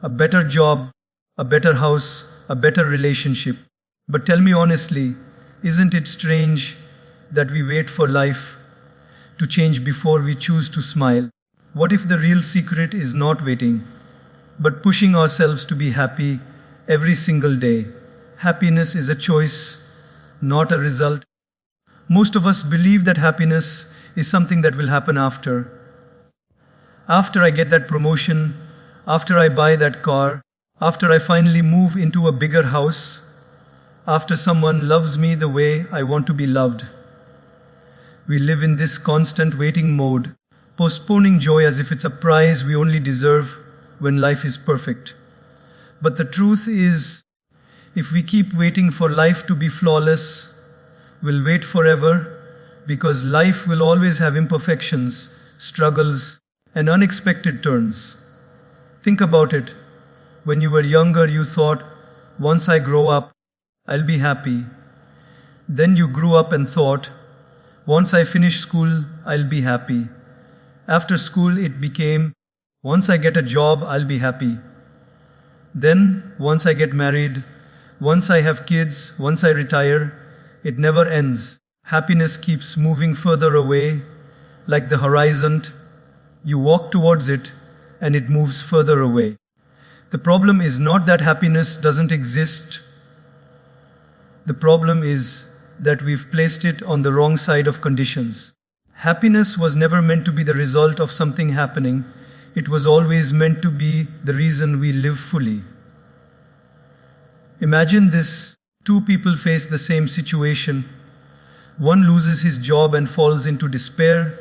a better job, a better house, a better relationship. But tell me honestly, isn't it strange that we wait for life to change before we choose to smile? What if the real secret is not waiting, but pushing ourselves to be happy every single day? Happiness is a choice, not a result. Most of us believe that happiness is something that will happen after. After I get that promotion, after I buy that car, after I finally move into a bigger house, after someone loves me the way I want to be loved. We live in this constant waiting mode, postponing joy as if it's a prize we only deserve when life is perfect. But the truth is, if we keep waiting for life to be flawless, we'll wait forever, because life will always have imperfections, struggles, and unexpected turns. Think about it. When you were younger, you thought, once I grow up, I'll be happy. Then you grew up and thought, once I finish school, I'll be happy. After school, it became, once I get a job, I'll be happy. Then, once I get married, once I have kids, once I retire, it never ends. Happiness keeps moving further away, like the horizon. You walk towards it, and it moves further away. The problem is not that happiness doesn't exist. The problem is that we've placed it on the wrong side of conditions. Happiness was never meant to be the result of something happening. It was always meant to be the reason we live fully. Imagine this. Two people face the same situation. One loses his job and falls into despair,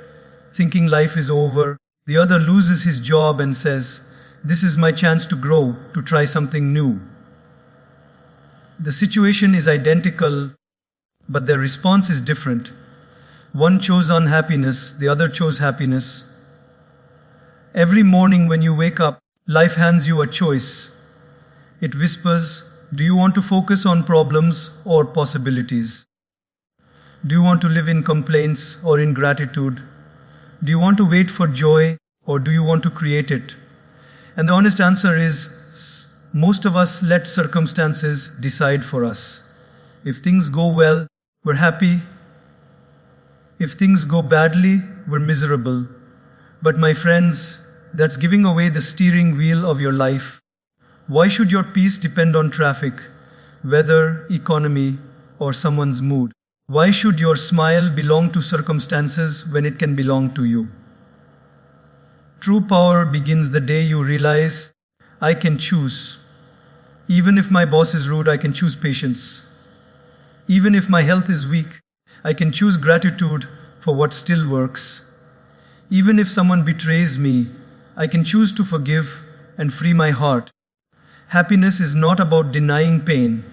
thinking life is over. The other loses his job and says, "This is my chance to grow, to try something new." The situation is identical, but their response is different. One chose unhappiness, the other chose happiness. Every morning when you wake up, life hands you a choice. It whispers, do you want to focus on problems or possibilities? Do you want to live in complaints or in gratitude? Do you want to wait for joy or do you want to create it? And the honest answer is, most of us let circumstances decide for us. If things go well, we're happy. If things go badly, we're miserable. But my friends, that's giving away the steering wheel of your life. Why should your peace depend on traffic, weather, economy, or someone's mood? Why should your smile belong to circumstances when it can belong to you? True power begins the day you realize, I can choose. Even if my boss is rude, I can choose patience. Even if my health is weak, I can choose gratitude for what still works. Even if someone betrays me, I can choose to forgive and free my heart. Happiness is not about denying pain.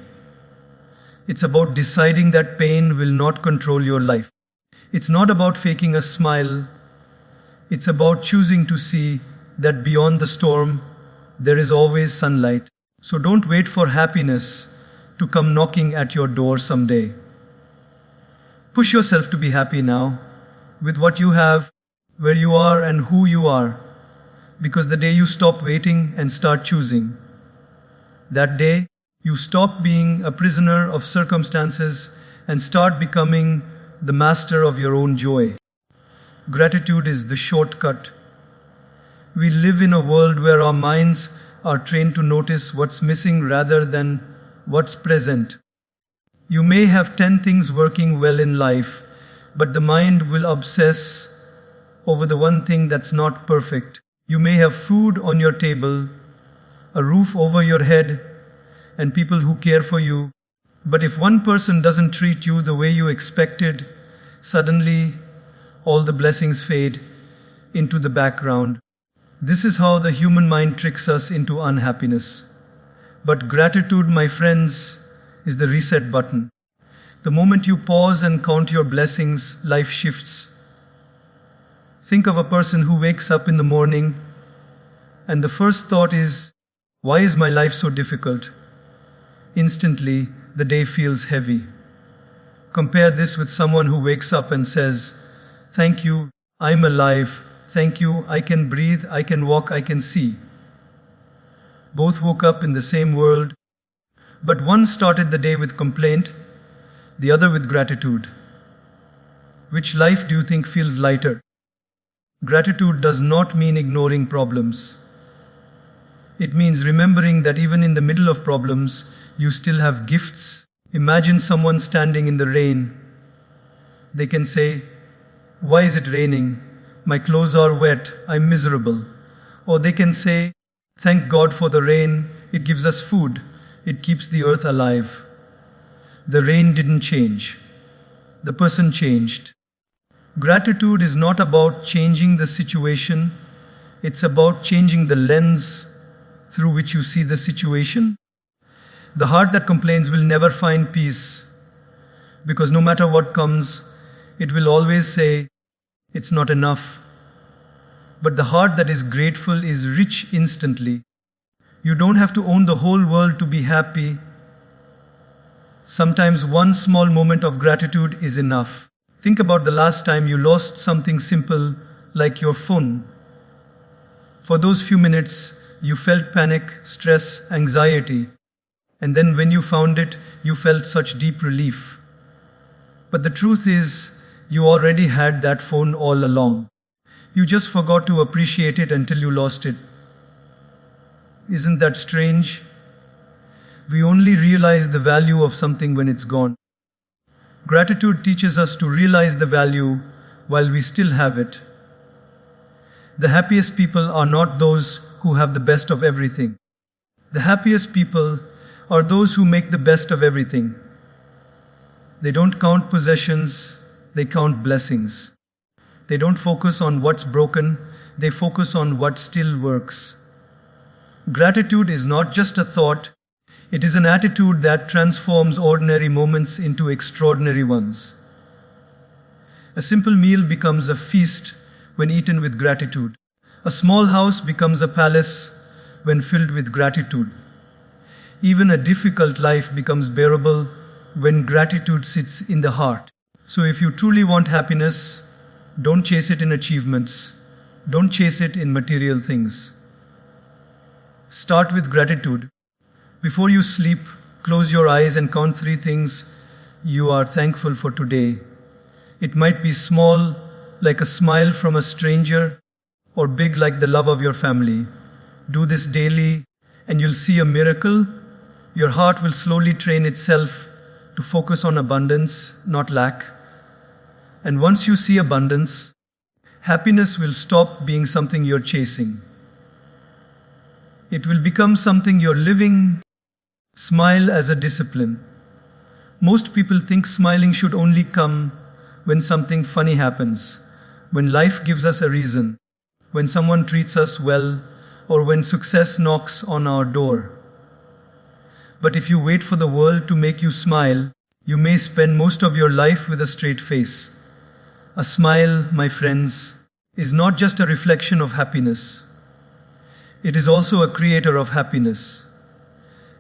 It's about deciding that pain will not control your life. It's not about faking a smile. It's about choosing to see that beyond the storm, there is always sunlight. So don't wait for happiness to come knocking at your door someday. Push yourself to be happy now, with what you have, where you are and who you are. Because the day you stop waiting and start choosing, that day you stop being a prisoner of circumstances and start becoming the master of your own joy. Gratitude is the shortcut. We live in a world where our minds are trained to notice what's missing rather than what's present. You may have 10 things working well in life, but the mind will obsess over the one thing that's not perfect. You may have food on your table, a roof over your head, and people who care for you. But if one person doesn't treat you the way you expected, suddenly all the blessings fade into the background. This is how the human mind tricks us into unhappiness. But gratitude, my friends, is the reset button. The moment you pause and count your blessings, life shifts. Think of a person who wakes up in the morning and the first thought is, why is my life so difficult? Instantly, the day feels heavy. Compare this with someone who wakes up and says, thank you, I'm alive. Thank you, I can breathe, I can walk, I can see. Both woke up in the same world, but one started the day with complaint, the other with gratitude. Which life do you think feels lighter? Gratitude does not mean ignoring problems. It means remembering that even in the middle of problems, you still have gifts. Imagine someone standing in the rain. They can say, "Why is it raining? My clothes are wet. I'm miserable." Or they can say, "Thank God for the rain. It gives us food. It keeps the earth alive." The rain didn't change. The person changed. Gratitude is not about changing the situation. It's about changing the lens through which you see the situation. The heart that complains will never find peace, because no matter what comes, it will always say, "It's not enough." But the heart that is grateful is rich instantly. You don't have to own the whole world to be happy. Sometimes one small moment of gratitude is enough. Think about the last time you lost something simple like your phone. For those few minutes, you felt panic, stress, anxiety. And then when you found it, you felt such deep relief. But the truth is, you already had that phone all along. You just forgot to appreciate it until you lost it. Isn't that strange? We only realize the value of something when it's gone. Gratitude teaches us to realize the value while we still have it. The happiest people are not those who have the best of everything. The happiest people are those who make the best of everything. They don't count possessions, they count blessings. They don't focus on what's broken, they focus on what still works. Gratitude is not just a thought, it is an attitude that transforms ordinary moments into extraordinary ones. A simple meal becomes a feast when eaten with gratitude. A small house becomes a palace when filled with gratitude. Even a difficult life becomes bearable when gratitude sits in the heart. So if you truly want happiness, don't chase it in achievements. Don't chase it in material things. Start with gratitude. Before you sleep, close your eyes and count 3 things you are thankful for today. It might be small, like a smile from a stranger, or big, like the love of your family. Do this daily, and you'll see a miracle. Your heart will slowly train itself to focus on abundance, not lack. And once you see abundance, happiness will stop being something you're chasing. It will become something you're living. Smile as a discipline. Most people think smiling should only come when something funny happens, when life gives us a reason, when someone treats us well, or when success knocks on our door. But if you wait for the world to make you smile, you may spend most of your life with a straight face. A smile, my friends, is not just a reflection of happiness. It is also a creator of happiness.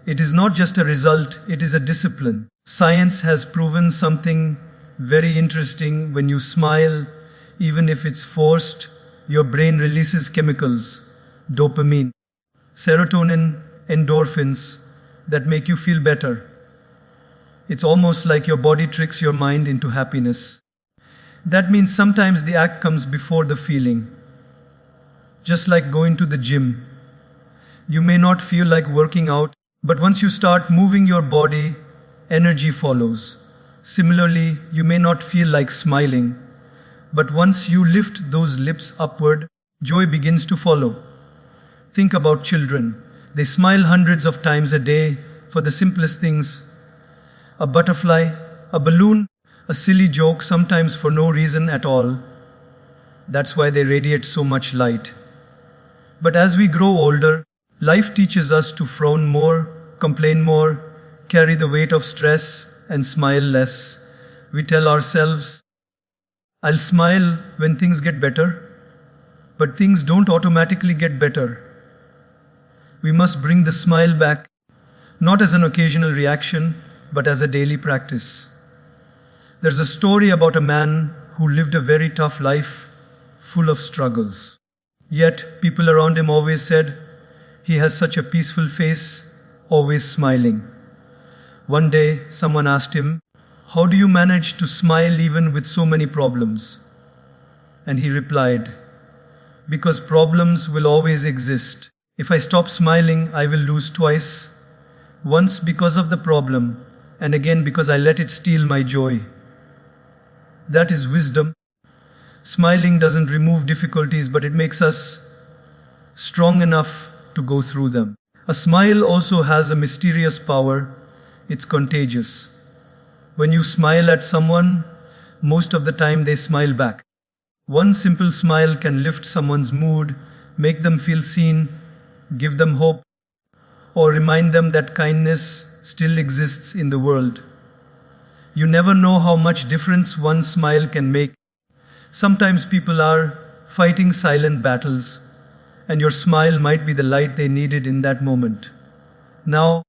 It is not just a result, it is a discipline. Science has proven something very interesting. When you smile, even if it's forced, your brain releases chemicals, dopamine, serotonin, endorphins, that make you feel better. It's almost like your body tricks your mind into happiness. That means sometimes the act comes before the feeling. Just like going to the gym. You may not feel like working out, but once you start moving your body, energy follows. Similarly, you may not feel like smiling, but once you lift those lips upward, joy begins to follow. Think about children. They smile hundreds of times a day for the simplest things. A butterfly, a balloon, a silly joke, sometimes for no reason at all. That's why they radiate so much light. But as we grow older, life teaches us to frown more, complain more, carry the weight of stress, and smile less. We tell ourselves, "I'll smile when things get better," but things don't automatically get better. We must bring the smile back, not as an occasional reaction, but as a daily practice. There's a story about a man who lived a very tough life, full of struggles. Yet, people around him always said, He has such a peaceful face, always smiling. One day, someone asked him, "How do you manage to smile even with so many problems?" And he replied, "Because problems will always exist. If I stop smiling, I will lose twice. Once because of the problem, and again because I let it steal my joy." That is wisdom. Smiling doesn't remove difficulties, but it makes us strong enough to go through them. A smile also has a mysterious power. It's contagious. When you smile at someone, most of the time they smile back. One simple smile can lift someone's mood, make them feel seen, give them hope, or remind them that kindness still exists in the world. You never know how much difference one smile can make. Sometimes people are fighting silent battles, and your smile might be the light they needed in that moment. Now,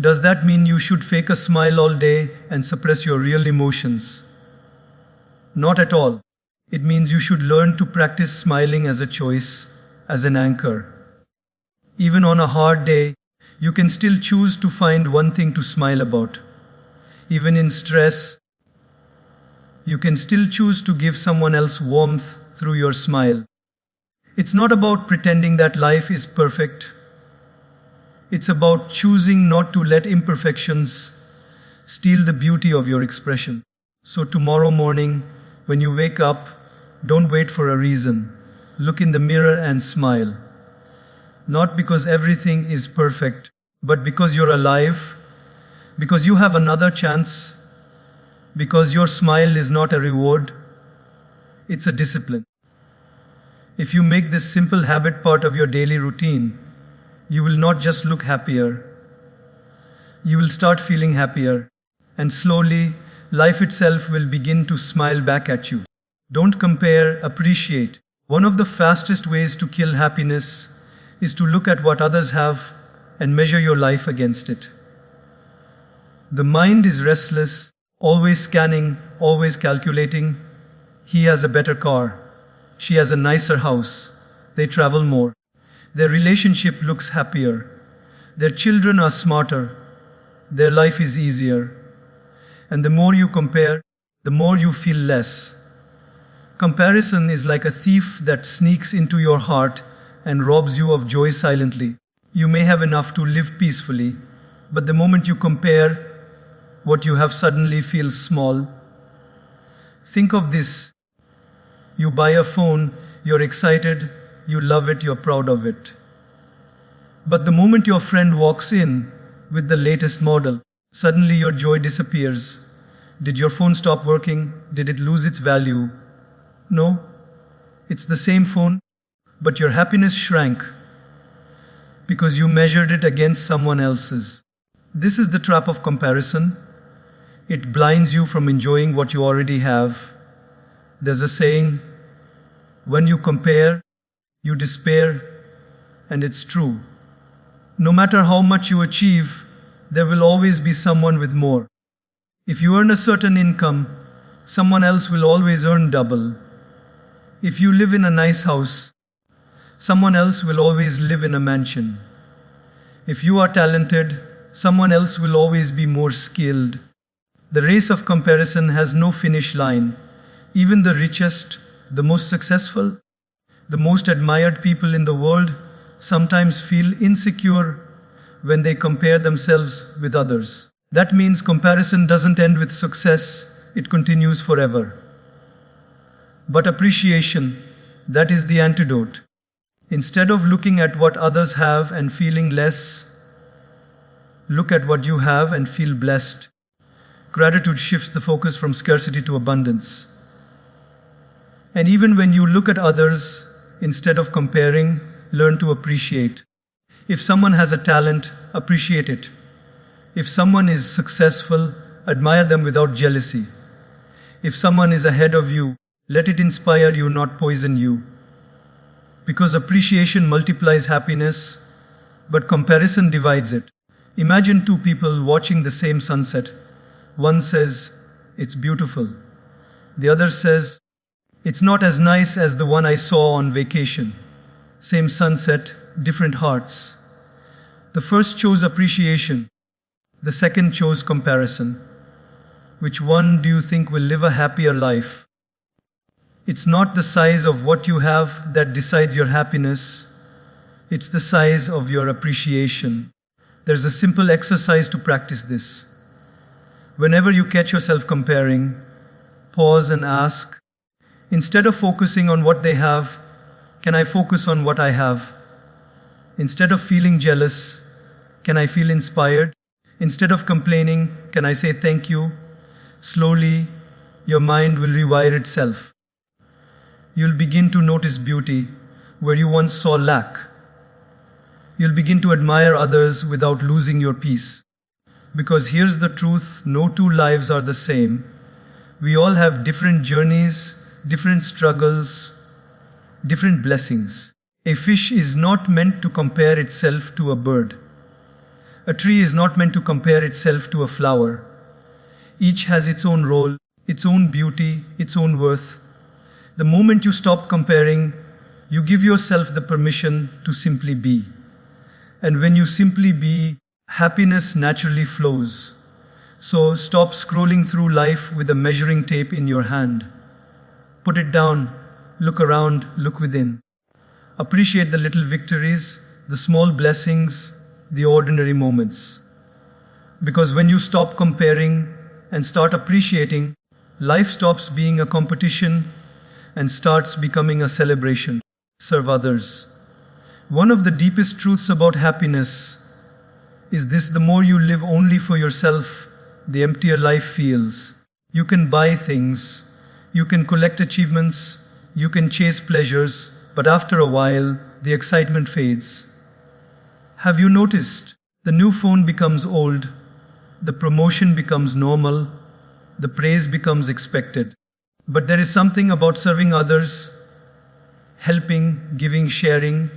does that mean you should fake a smile all day and suppress your real emotions? Not at all. It means you should learn to practice smiling as a choice, as an anchor. Even on a hard day, you can still choose to find one thing to smile about. Even in stress, you can still choose to give someone else warmth through your smile. It's not about pretending that life is perfect. It's about choosing not to let imperfections steal the beauty of your expression. So tomorrow morning, when you wake up, don't wait for a reason. Look in the mirror and smile. Not because everything is perfect, but because you're alive, because you have another chance, because your smile is not a reward, it's a discipline. If you make this simple habit part of your daily routine, you will not just look happier, you will start feeling happier, and slowly, life itself will begin to smile back at you. Don't compare, appreciate. One of the fastest ways to kill happiness is to look at what others have and measure your life against it. The mind is restless, always scanning, always calculating. He has a better car. She has a nicer house. They travel more. Their relationship looks happier. Their children are smarter. Their life is easier. And the more you compare, the more you feel less. Comparison is like a thief that sneaks into your heart and robs you of joy silently. You may have enough to live peacefully, but the moment you compare, what you have suddenly feels small. Think of this. You buy a phone, you're excited, you love it, you're proud of it. But the moment your friend walks in with the latest model, suddenly your joy disappears. Did your phone stop working? Did it lose its value? No. It's the same phone, but your happiness shrank because you measured it against someone else's. This is the trap of comparison. It blinds you from enjoying what you already have. There's a saying, when you compare, you despair, and it's true. No matter how much you achieve, there will always be someone with more. If you earn a certain income, someone else will always earn double. If you live in a nice house, someone else will always live in a mansion. If you are talented, someone else will always be more skilled. The race of comparison has no finish line. Even the richest, the most successful, the most admired people in the world sometimes feel insecure when they compare themselves with others. That means comparison doesn't end with success, it continues forever. But appreciation, that is the antidote. Instead of looking at what others have and feeling less, look at what you have and feel blessed. Gratitude shifts the focus from scarcity to abundance. And even when you look at others, instead of comparing, learn to appreciate. If someone has a talent, appreciate it. If someone is successful, admire them without jealousy. If someone is ahead of you, let it inspire you, not poison you. Because appreciation multiplies happiness, but comparison divides it. Imagine two people watching the same sunset. One says, "It's beautiful." The other says, "It's not as nice as the one I saw on vacation." Same sunset, different hearts. The first chose appreciation. The second chose comparison. Which one do you think will live a happier life? It's not the size of what you have that decides your happiness. It's the size of your appreciation. There's a simple exercise to practice this. Whenever you catch yourself comparing, pause and ask, instead of focusing on what they have, can I focus on what I have? Instead of feeling jealous, can I feel inspired? Instead of complaining, can I say thank you? Slowly, your mind will rewire itself. You'll begin to notice beauty where you once saw lack. You'll begin to admire others without losing your peace. Because here's the truth, no two lives are the same. We all have different journeys, different struggles, different blessings. A fish is not meant to compare itself to a bird. A tree is not meant to compare itself to a flower. Each has its own role, its own beauty, its own worth. The moment you stop comparing, you give yourself the permission to simply be. And when you simply be, happiness naturally flows. So stop scrolling through life with a measuring tape in your hand. Put it down, look around, look within. Appreciate the little victories, the small blessings, the ordinary moments. Because when you stop comparing and start appreciating, life stops being a competition and starts becoming a celebration. Serve others. One of the deepest truths about happiness is this: the more you live only for yourself, the emptier life feels. You can buy things, you can collect achievements, you can chase pleasures, but after a while, the excitement fades. Have you noticed? The new phone becomes old, the promotion becomes normal, the praise becomes expected. But there is something about serving others, helping, giving, sharing,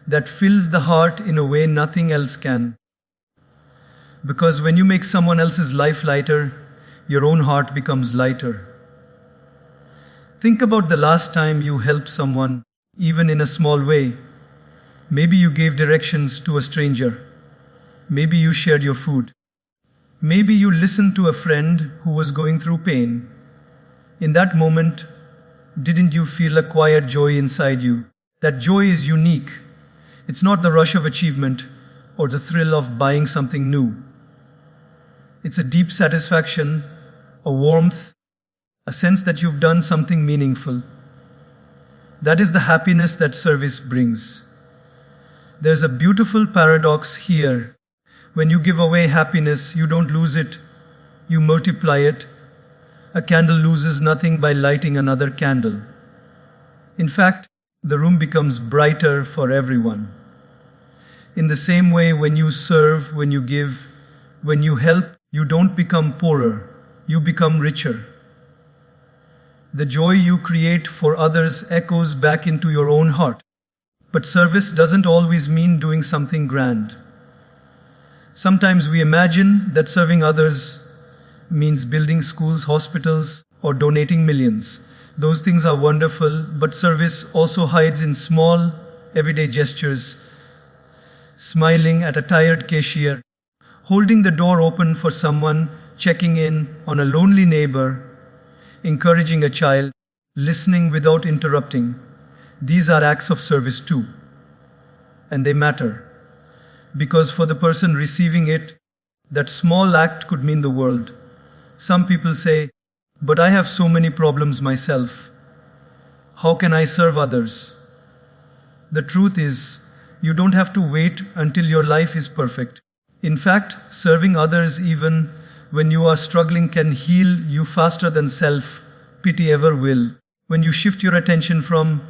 that fills the heart in a way nothing else can. Because when you make someone else's life lighter, your own heart becomes lighter. Think about the last time you helped someone, even in a small way. Maybe you gave directions to a stranger. Maybe you shared your food. Maybe you listened to a friend who was going through pain. In that moment, didn't you feel a quiet joy inside you? That joy is unique. It's not the rush of achievement or the thrill of buying something new. It's a deep satisfaction, a warmth, a sense that you've done something meaningful. That is the happiness that service brings. There's a beautiful paradox here. When you give away happiness, you don't lose it, you multiply it. A candle loses nothing by lighting another candle. In fact, the room becomes brighter for everyone. In the same way, when you serve, when you give, when you help, you don't become poorer, you become richer. The joy you create for others echoes back into your own heart. But service doesn't always mean doing something grand. Sometimes we imagine that serving others means building schools, hospitals, or donating millions. Those things are wonderful, but service also hides in small, everyday gestures. Smiling at a tired cashier, holding the door open for someone, checking in on a lonely neighbor, encouraging a child, listening without interrupting. These are acts of service too. And they matter. Because for the person receiving it, that small act could mean the world. Some people say, "But I have so many problems myself. How can I serve others?" The truth is, you don't have to wait until your life is perfect. In fact, serving others even when you are struggling can heal you faster than self-pity ever will. When you shift your attention from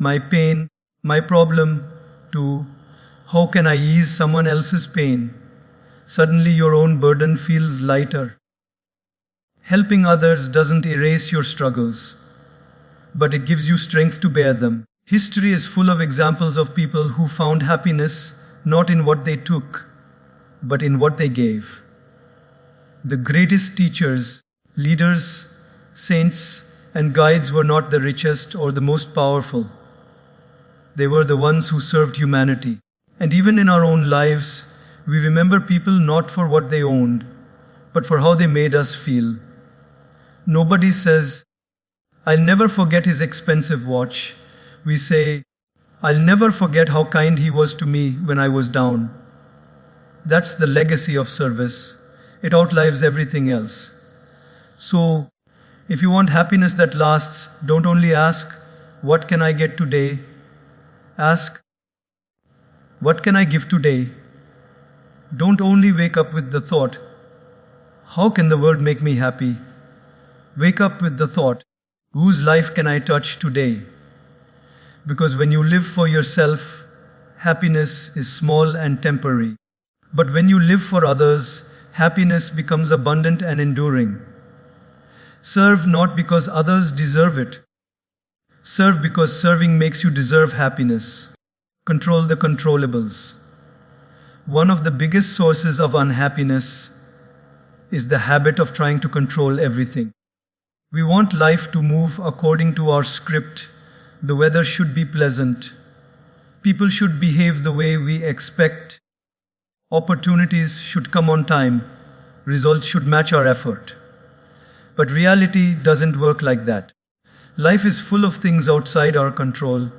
my pain, my problem, to how can I ease someone else's pain, suddenly your own burden feels lighter. Helping others doesn't erase your struggles, but it gives you strength to bear them. History is full of examples of people who found happiness not in what they took, but in what they gave. The greatest teachers, leaders, saints, and guides were not the richest or the most powerful. They were the ones who served humanity. And even in our own lives, we remember people not for what they owned, but for how they made us feel. Nobody says, "I'll never forget his expensive watch." We say, "I'll never forget how kind he was to me when I was down." That's the legacy of service. It outlives everything else. So, if you want happiness that lasts, don't only ask, "What can I get today?" Ask, "What can I give today?" Don't only wake up with the thought, "How can the world make me happy?" Wake up with the thought, "Whose life can I touch today?" Because when you live for yourself, happiness is small and temporary. But when you live for others, happiness becomes abundant and enduring. Serve not because others deserve it. Serve because serving makes you deserve happiness. Control the controllables. One of the biggest sources of unhappiness is the habit of trying to control everything. We want life to move according to our script. The weather should be pleasant. People should behave the way we expect. Opportunities should come on time. Results should match our effort. But reality doesn't work like that. Life is full of things outside our control.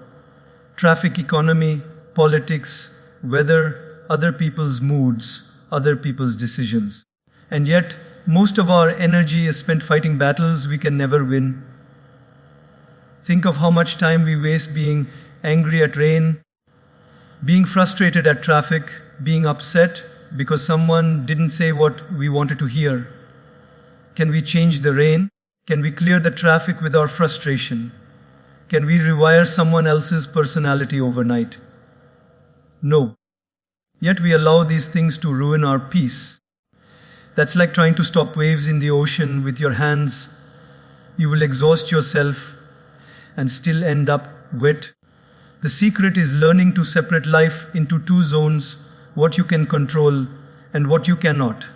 Traffic, economy, politics, weather, other people's moods, other people's decisions. And yet, most of our energy is spent fighting battles we can never win. Think of how much time we waste being angry at rain, being frustrated at traffic, being upset because someone didn't say what we wanted to hear. Can we change the rain? Can we clear the traffic with our frustration? Can we rewire someone else's personality overnight? No. Yet we allow these things to ruin our peace. That's like trying to stop waves in the ocean with your hands. You will exhaust yourself and still end up wet. The secret is learning to separate life into two zones, what you can control and what you cannot.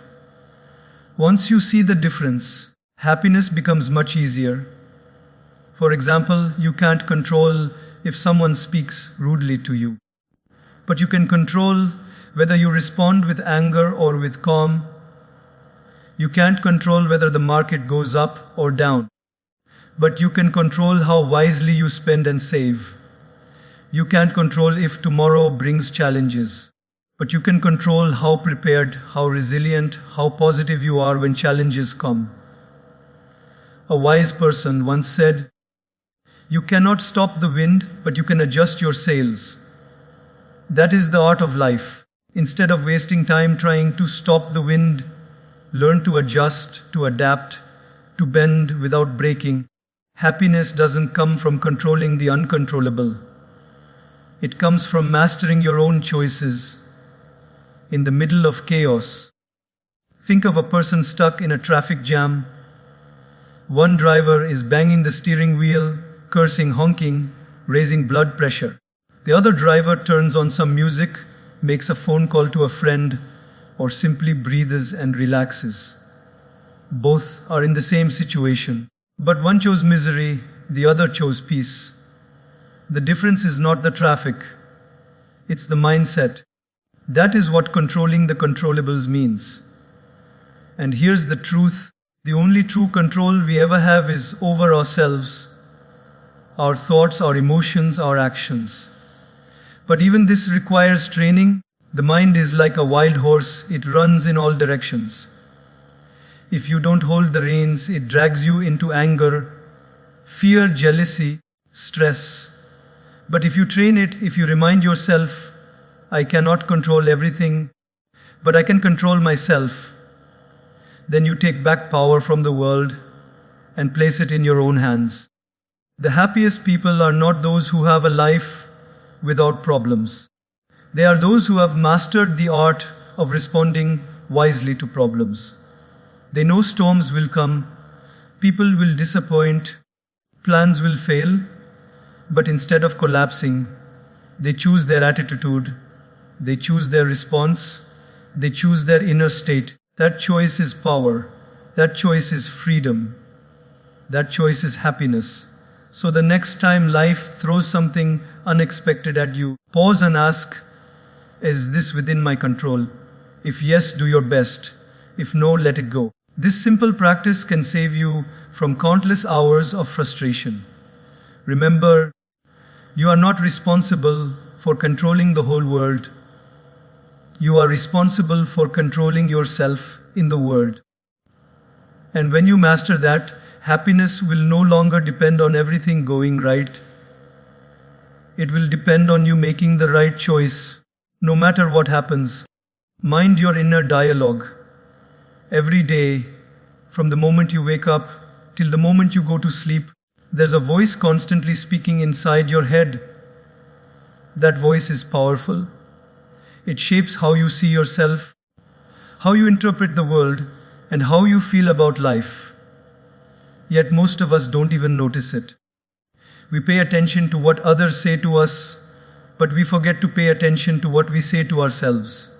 Once you see the difference, happiness becomes much easier. For example, you can't control if someone speaks rudely to you, but you can control whether you respond with anger or with calm. You can't control whether the market goes up or down, but you can control how wisely you spend and save. You can't control if tomorrow brings challenges, but you can control how prepared, how resilient, how positive you are when challenges come. A wise person once said, "You cannot stop the wind, but you can adjust your sails." That is the art of life. Instead of wasting time trying to stop the wind, learn to adjust, to adapt, to bend without breaking. Happiness doesn't come from controlling the uncontrollable. It comes from mastering your own choices in the middle of chaos. Think of a person stuck in a traffic jam. One driver is banging the steering wheel, cursing, honking, raising blood pressure. The other driver turns on some music, makes a phone call to a friend, or simply breathes and relaxes. Both are in the same situation, but one chose misery, the other chose peace. The difference is not the traffic, it's the mindset. That is what controlling the controllables means. And here's the truth, the only true control we ever have is over ourselves, our thoughts, our emotions, our actions. But even this requires training. The mind is like a wild horse, it runs in all directions. If you don't hold the reins, it drags you into anger, fear, jealousy, stress. But if you train it, if you remind yourself, "I cannot control everything, but I can control myself," then you take back power from the world and place it in your own hands. The happiest people are not those who have a life without problems. They are those who have mastered the art of responding wisely to problems. They know storms will come, people will disappoint, plans will fail, but instead of collapsing, they choose their attitude, they choose their response, they choose their inner state. That choice is power, that choice is freedom, that choice is happiness. So the next time life throws something unexpected at you, pause and ask, Is this within my control? If yes, do your best. If no, let it go. This simple practice can save you from countless hours of frustration. Remember, you are not responsible for controlling the whole world. You are responsible for controlling yourself in the world. And when you master that, happiness will no longer depend on everything going right. It will depend on you making the right choice, no matter what happens. Mind your inner dialogue. Every day, from the moment you wake up till the moment you go to sleep, there's a voice constantly speaking inside your head. That voice is powerful. It shapes how you see yourself, how you interpret the world, and how you feel about life. Yet most of us don't even notice it. We pay attention to what others say to us, but we forget to pay attention to what we say to ourselves.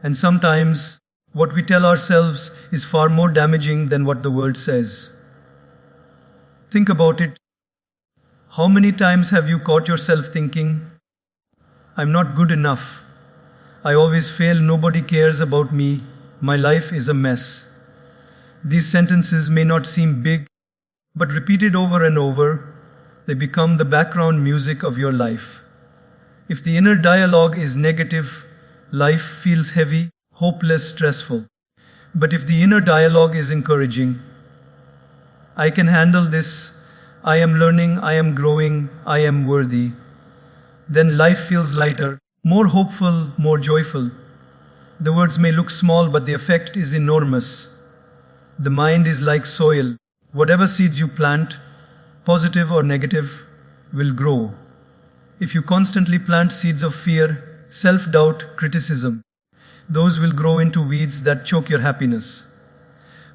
And sometimes, what we tell ourselves is far more damaging than what the world says. Think about it. How many times have you caught yourself thinking, I'm not good enough. I always fail, nobody cares about me, my life is a mess. These sentences may not seem big, but repeated over and over, they become the background music of your life. If the inner dialogue is negative, life feels heavy, hopeless, stressful. But if the inner dialogue is encouraging, I can handle this, I am learning, I am growing, I am worthy, then life feels lighter, more hopeful, more joyful. The words may look small, but the effect is enormous. The mind is like soil. Whatever seeds you plant, positive or negative, will grow. If you constantly plant seeds of fear, self-doubt, criticism, those will grow into weeds that choke your happiness.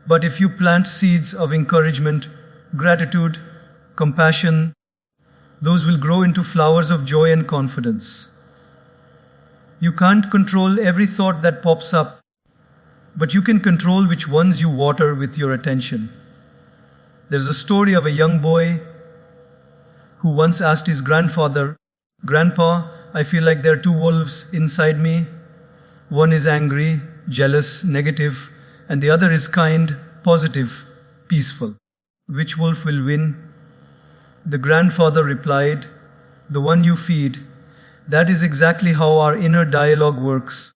But if you plant seeds of encouragement, gratitude, compassion, those will grow into flowers of joy and confidence. You can't control every thought that pops up, but you can control which ones you water with your attention. There's a story of a young boy who once asked his grandfather, Grandpa, I feel like there are two wolves inside me. One is angry, jealous, negative, and the other is kind, positive, peaceful. Which wolf will win? The grandfather replied, the one you feed. That is exactly how our inner dialogue works.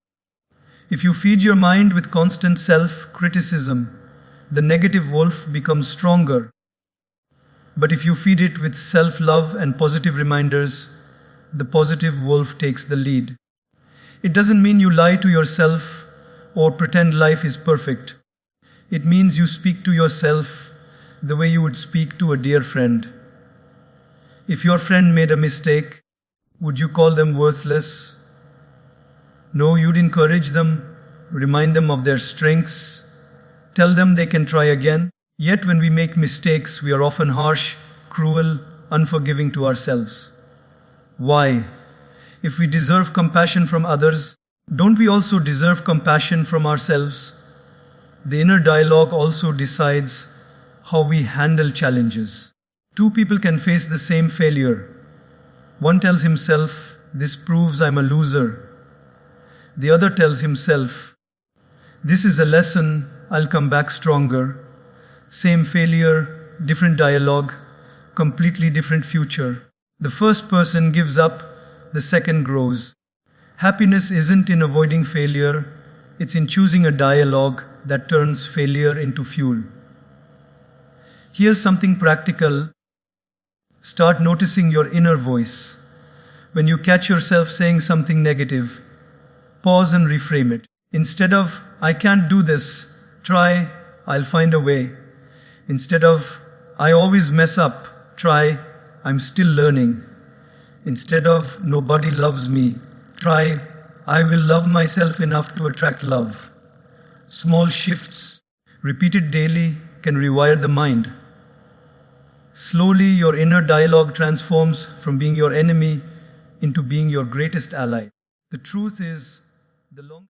If you feed your mind with constant self-criticism, the negative wolf becomes stronger. But if you feed it with self-love and positive reminders, the positive wolf takes the lead. It doesn't mean you lie to yourself or pretend life is perfect. It means you speak to yourself the way you would speak to a dear friend. If your friend made a mistake, would you call them worthless? No, you'd encourage them, remind them of their strengths, tell them they can try again. Yet when we make mistakes, we are often harsh, cruel, unforgiving to ourselves. Why? If we deserve compassion from others, don't we also deserve compassion from ourselves? The inner dialogue also decides how we handle challenges. Two people can face the same failure. One tells himself, this proves I'm a loser. The other tells himself, this is a lesson, I'll come back stronger. Same failure, different dialogue, completely different future. The first person gives up, the second grows. Happiness isn't in avoiding failure, it's in choosing a dialogue that turns failure into fuel. Here's something practical. Start noticing your inner voice. When you catch yourself saying something negative, pause and reframe it. Instead of, I can't do this, try, I'll find a way. Instead of, I always mess up, try, I'm still learning. Instead of, nobody loves me, try, I will love myself enough to attract love. Small shifts, repeated daily, can rewire the mind. Slowly, your inner dialogue transforms from being your enemy into being your greatest ally. The truth is, the long